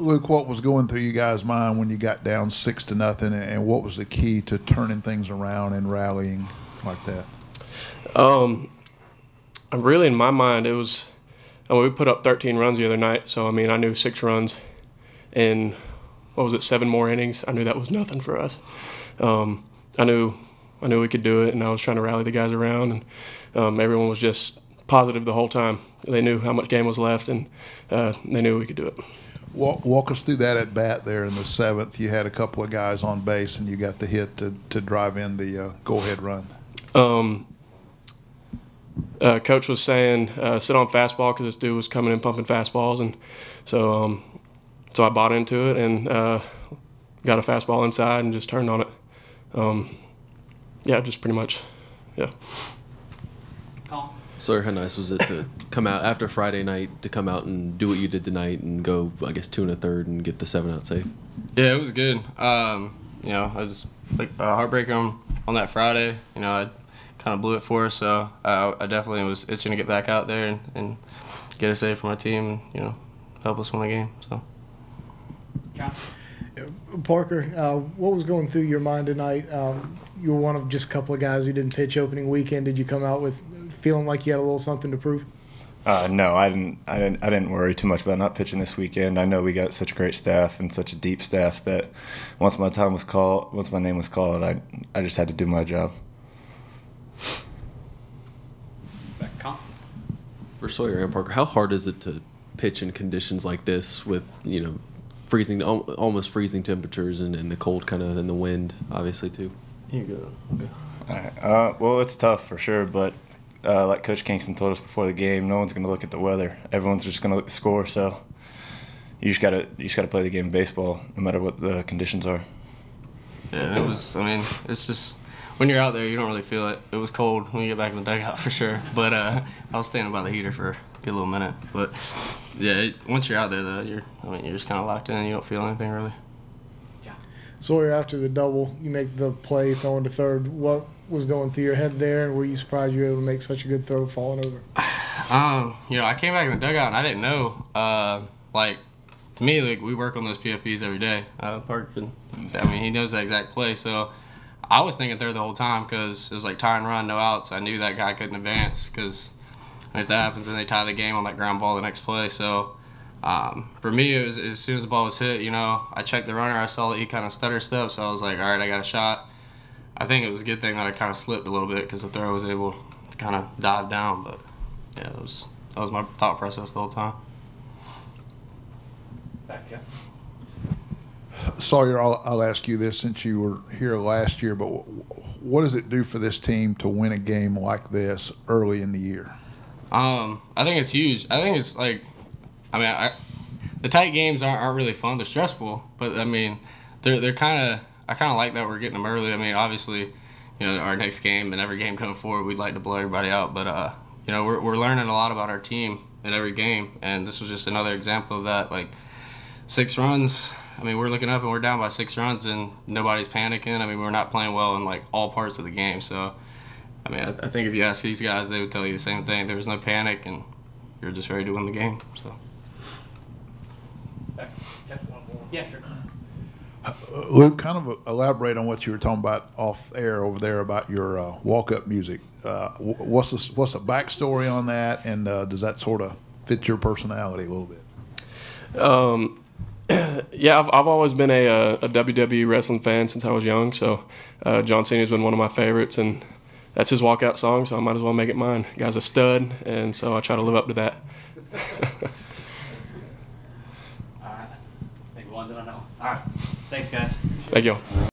Luke, what was going through you guys' mind when you got down 6-0, and what was the key to turning things around and rallying like that? Really, in my mind, it was we put up 13 runs the other night. So I mean, I knew 6 runs in 7 more innings. I knew that was nothing for us. I knew we could do it, and I was trying to rally the guys around, and everyone was just positive the whole time. They knew how much game was left, and they knew we could do it. Walk us through that at bat there in the 7th. You had a couple of guys on base, and you got the hit to drive in the go-ahead run. Coach was saying sit on fastball because this dude was coming in pumping fastballs, and so I bought into it and got a fastball inside and just turned on it. Yeah, just pretty much, yeah. Sawyer, how nice was it to come out after Friday night, to come out and do what you did tonight and go, I guess, 2 1/3 and get the 7-out save? Yeah, it was good. I was like heartbreaking on that Friday. I kind of blew it for us, so I definitely was itching to get back out there and get a save for my team and help us win the game. So. John? Parker, what was going through your mind tonight? You were one of just a couple of guys who didn't pitch opening weekend. Did you come out with feeling like you had a little something to prove? No, I didn't worry too much about not pitching this weekend. I know we got such a great staff and such a deep staff that once my name was called, I just had to do my job. For Sawyer and Parker, how hard is it to pitch in conditions like this with freezing, almost freezing temperatures and the cold kind of and the wind, obviously too? You go. Okay. All right. Well, it's tough for sure, but like Coach Kingston told us before the game, no one's going to look at the weather. Everyone's just going to look at the score. So you just gotta play the game of baseball, no matter what the conditions are. Yeah, it was. I mean, it's just when you're out there, you don't really feel it. It was cold when you get back in the dugout for sure. But I was standing by the heater for a good little minute. But yeah, once you're out there, though, you're just kind of locked in. You don't feel anything really. Sawyer, after the double, you make the play throwing to third. What was going through your head there, and were you surprised you were able to make such a good throw falling over? I came back in the dugout and I didn't know. To me, like, we work on those PFPs every day. Parker he knows the exact play. So I was thinking third the whole time because it was like tie and run, no outs. I knew that guy couldn't advance because if that happens, then they tie the game on that ground ball the next play. So for me, it was as soon as the ball was hit, I checked the runner. I saw that he kind of stutter stepped, so I was like, all right, I got a shot. I think it was a good thing that I kind of slipped a little bit because the throw was able to kind of dive down. But yeah, that was my thought process the whole time. Back, Jeff. Sawyer, I'll ask you this since you were here last year, but what does it do for this team to win a game like this early in the year? I think it's huge. I think it's like, the tight games aren't really fun. They're stressful, but they're kind of. I kind of like that we're getting them early. Obviously, our next game and every game coming forward, we'd like to blow everybody out. But we're learning a lot about our team in every game, and this was just another example of that. Like 6 runs. We're looking up and we're down by 6 runs, and nobody's panicking. We're not playing well in like all parts of the game. So, I think if you ask these guys, they would tell you the same thing. There was no panic, and you're just ready to win the game. So. Yeah, sure. Luke, kind of elaborate on what you were talking about off air over there about your walk-up music. What's the backstory on that, and does that sort of fit your personality a little bit? Yeah, I've always been a WWE wrestling fan since I was young. So John Cena's been one of my favorites, and that's his walkout song. So I might as well make it mine. Guy's a stud, and so I try to live up to that. All right, maybe one that I know. All right, thanks, guys. Thank you.